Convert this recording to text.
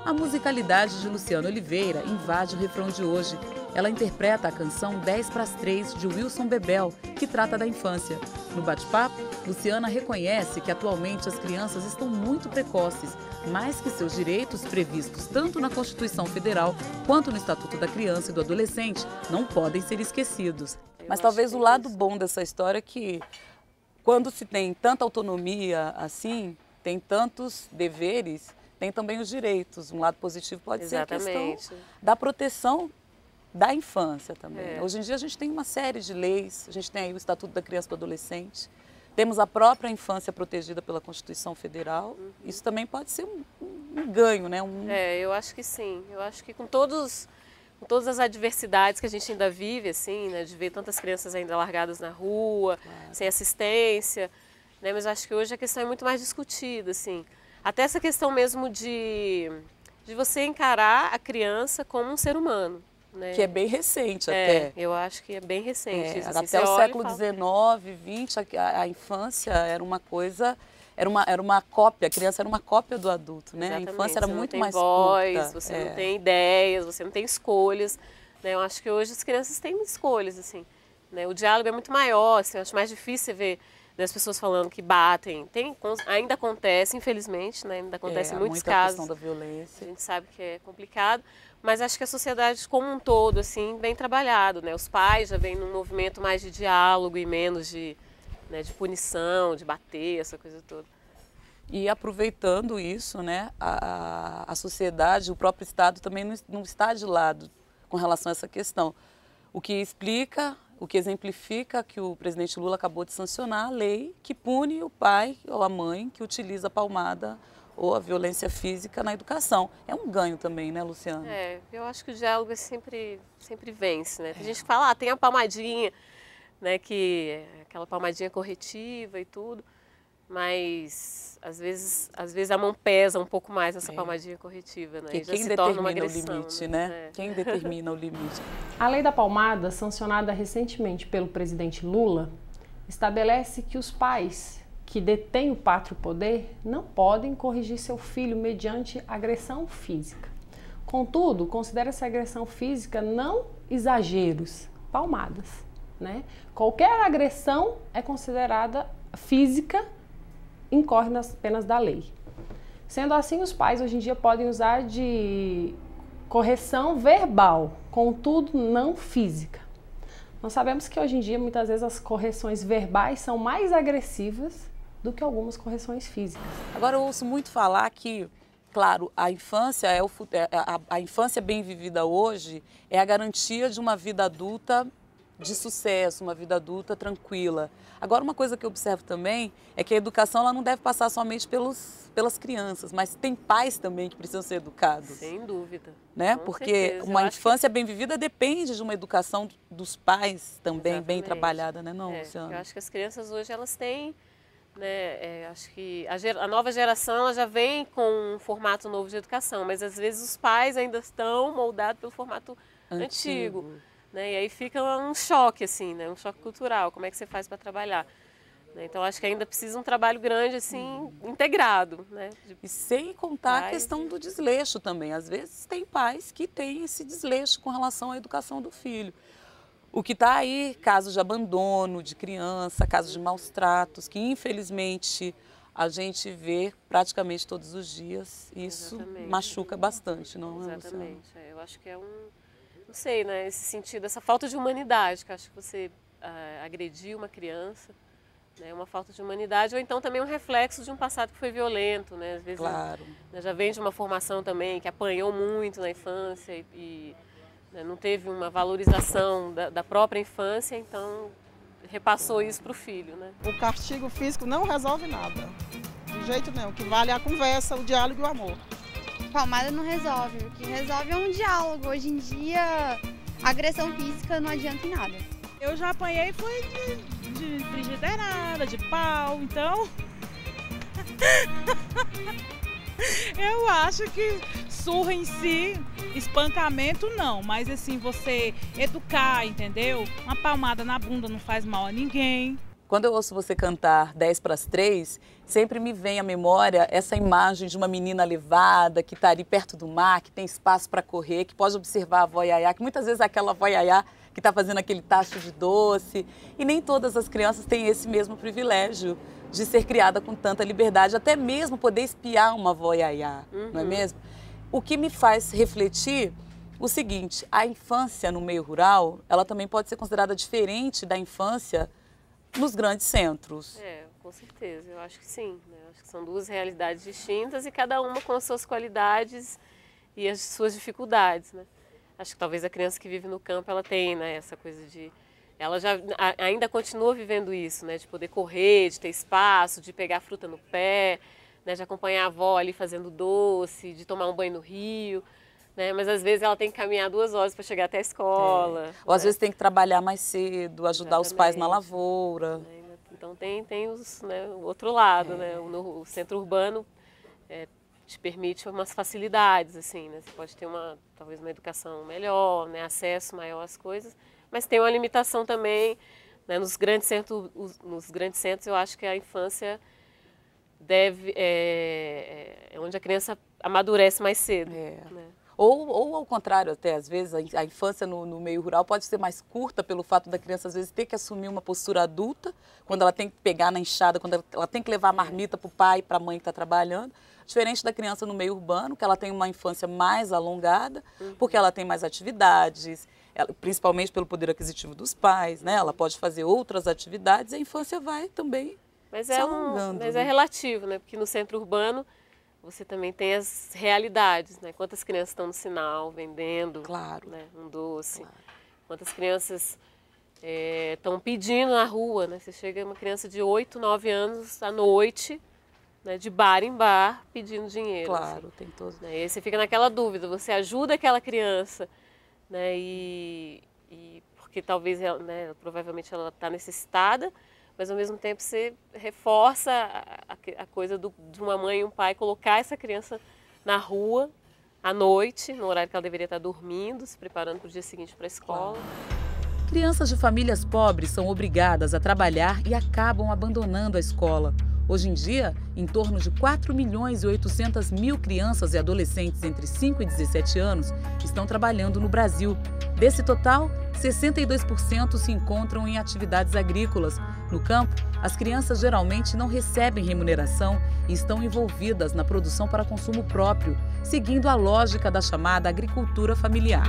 A musicalidade de Luciana Oliveira invade o refrão de hoje. Ela interpreta a canção 10 para as 3 de Wilson Bebel, que trata da infância. No bate-papo, Luciana reconhece que atualmente as crianças estão muito precoces, mas que seus direitos previstos tanto na Constituição Federal quanto no Estatuto da Criança e do Adolescente não podem ser esquecidos. Mas talvez o lado bom dessa história é que quando se tem tanta autonomia assim, tem tantos deveres, tem também os direitos. Um lado positivo pode ser a questão da proteção da infância também. Hoje em dia a gente tem uma série de leis, a gente tem aí o Estatuto da Criança e do Adolescente, temos a própria infância protegida pela Constituição Federal. Isso também pode ser um ganho, né? Eu acho que sim. Eu acho que com todas as adversidades que a gente ainda vive, assim, né, de ver tantas crianças ainda largadas na rua, sem assistência, né, mas acho que hoje a questão é muito mais discutida, assim. Até essa questão mesmo de você encarar a criança como um ser humano. Né? Que é bem recente até. Eu acho que é bem recente. Isso, assim, até o século XIX, XX, a infância era uma coisa, era uma cópia, a criança era uma cópia do adulto, né? Exatamente. A infância era muito mais voz, curta. Você não tem ideias, você não tem escolhas. Né? Eu acho que hoje as crianças têm escolhas, assim. Né? O diálogo é muito maior, assim, eu acho mais difícil ver as pessoas falando que batem. Ainda acontece, infelizmente, né? Ainda acontece em muitos casos. A questão da violência. A gente sabe que é complicado, mas acho que a sociedade como um todo, assim, vem trabalhado, né? Os pais já vêm num movimento mais de diálogo e menos de punição, de bater, essa coisa toda. E aproveitando isso, né, a sociedade, o próprio Estado também não está de lado com relação a essa questão. O que explica, o que exemplifica que o presidente Lula acabou de sancionar a lei que pune o pai ou a mãe que utiliza a palmada ou a violência física na educação. É um ganho também, né, Luciana? Eu acho que o diálogo sempre vence, né? Tem gente que fala, tem a palmadinha, né, que é aquela palmadinha corretiva e tudo, mas às vezes a mão pesa um pouco mais nessa palmadinha corretiva, né? Que Já quem se torna uma determina agressão, o limite, né? Quem determina o limite? A lei da palmada, sancionada recentemente pelo presidente Lula, estabelece que os pais que detêm o pátrio poder não podem corrigir seu filho mediante agressão física. Contudo, considera-se agressão física não exageros, palmadas, né? Qualquer agressão é considerada física, incorre nas penas da lei. Sendo assim, os pais hoje em dia podem usar de correção verbal, contudo não física. Nós sabemos que hoje em dia, muitas vezes, as correções verbais são mais agressivas do que algumas correções físicas. Agora eu ouço muito falar que, claro, a infância a infância bem vivida hoje é a garantia de uma vida adulta de sucesso, uma vida adulta tranquila. Agora, uma coisa que eu observo também é que a educação ela não deve passar somente pelas crianças, mas tem pais também que precisam ser educados. Sem dúvida. Né? Porque uma infância bem vivida depende de uma educação dos pais também bem trabalhada, né, não, Luciana? Eu acho que as crianças hoje elas têm, né, acho que a nova geração ela já vem com um formato novo de educação, mas às vezes os pais ainda estão moldados pelo formato antigo. Né? E aí fica um choque, assim, né? Um choque cultural, como é que você faz para trabalhar. Né? Então, acho que ainda precisa um trabalho grande, assim, integrado. Né? E sem contar a questão do desleixo também. Às vezes tem pais que têm esse desleixo com relação à educação do filho. O que está aí, casos de abandono de criança, casos de maus tratos, que infelizmente a gente vê praticamente todos os dias. Isso machuca bastante, não é, Luciana? Exatamente. Eu acho que é não sei, né, esse sentido, essa falta de humanidade, que acho que você agredir uma criança, né, uma falta de humanidade, ou então também um reflexo de um passado que foi violento, né, às vezes né, já vem de uma formação também que apanhou muito na infância e né, não teve uma valorização da própria infância, então repassou isso para o filho, né. O castigo físico não resolve nada, de jeito nenhum, o que vale é a conversa, o diálogo e o amor. Palmada não resolve, o que resolve é um diálogo. Hoje em dia, agressão física não adianta em nada. Eu já apanhei foi de frigideirada, de pau, então eu acho que surra em si, espancamento não, mas assim, você educar, entendeu? Uma palmada na bunda não faz mal a ninguém. Quando eu ouço você cantar 10 para as 3, sempre me vem à memória essa imagem de uma menina levada, que está ali perto do mar, que tem espaço para correr, que pode observar a avó Yayá, que muitas vezes é aquela avó Yayá que está fazendo aquele tacho de doce. E nem todas as crianças têm esse mesmo privilégio de ser criada com tanta liberdade, até mesmo poder espiar uma avó Yayá, não é mesmo? O que me faz refletir o seguinte: a infância no meio rural, ela também pode ser considerada diferente da infância nos grandes centros. Com certeza, eu acho que sim, né? Eu acho que são duas realidades distintas e cada uma com as suas qualidades e as suas dificuldades, né? Acho que talvez a criança que vive no campo, ela tem, né, essa coisa de... Ela já ainda continua vivendo isso, né? De poder correr, de ter espaço, de pegar fruta no pé, né? De acompanhar a avó ali fazendo doce, de tomar um banho no rio, né? Mas às vezes ela tem que caminhar 2 horas para chegar até a escola. Ou às vezes tem que trabalhar mais cedo, ajudar os pais na lavoura. Então tem os, né, o outro lado, né? O centro urbano te permite umas facilidades, assim, né? Você pode ter talvez uma educação melhor, né? Acesso maior às coisas, mas tem uma limitação também, né? Nos grandes centros eu acho que a infância é onde a criança amadurece mais cedo. Né? Ou ao contrário, até às vezes a infância no meio rural pode ser mais curta pelo fato da criança às vezes ter que assumir uma postura adulta, quando ela tem que pegar na enxada, quando ela tem que levar a marmita para o pai, para a mãe que está trabalhando. Diferente da criança no meio urbano, que ela tem uma infância mais alongada, porque ela tem mais atividades, principalmente pelo poder aquisitivo dos pais, né? Ela pode fazer outras atividades e a infância vai também se alongando. Mas é relativo, né? Porque no centro urbano você também tem as realidades, né? Quantas crianças estão no sinal vendendo, né, um doce, quantas crianças estão pedindo na rua, né? Você chega uma criança de 8, 9 anos à noite, né, de bar em bar, pedindo dinheiro. Claro, tem todos. Né? E aí você fica naquela dúvida, você ajuda aquela criança, né, porque talvez, né, provavelmente ela está necessitada, mas ao mesmo tempo você reforça a coisa de uma mãe e um pai colocar essa criança na rua à noite, no horário que ela deveria estar dormindo, se preparando para o dia seguinte para a escola. Crianças de famílias pobres são obrigadas a trabalhar e acabam abandonando a escola. Hoje em dia, em torno de 4.800.000 crianças e adolescentes entre 5 e 17 anos estão trabalhando no Brasil. Desse total, 62% se encontram em atividades agrícolas. No campo, as crianças geralmente não recebem remuneração e estão envolvidas na produção para consumo próprio, seguindo a lógica da chamada agricultura familiar.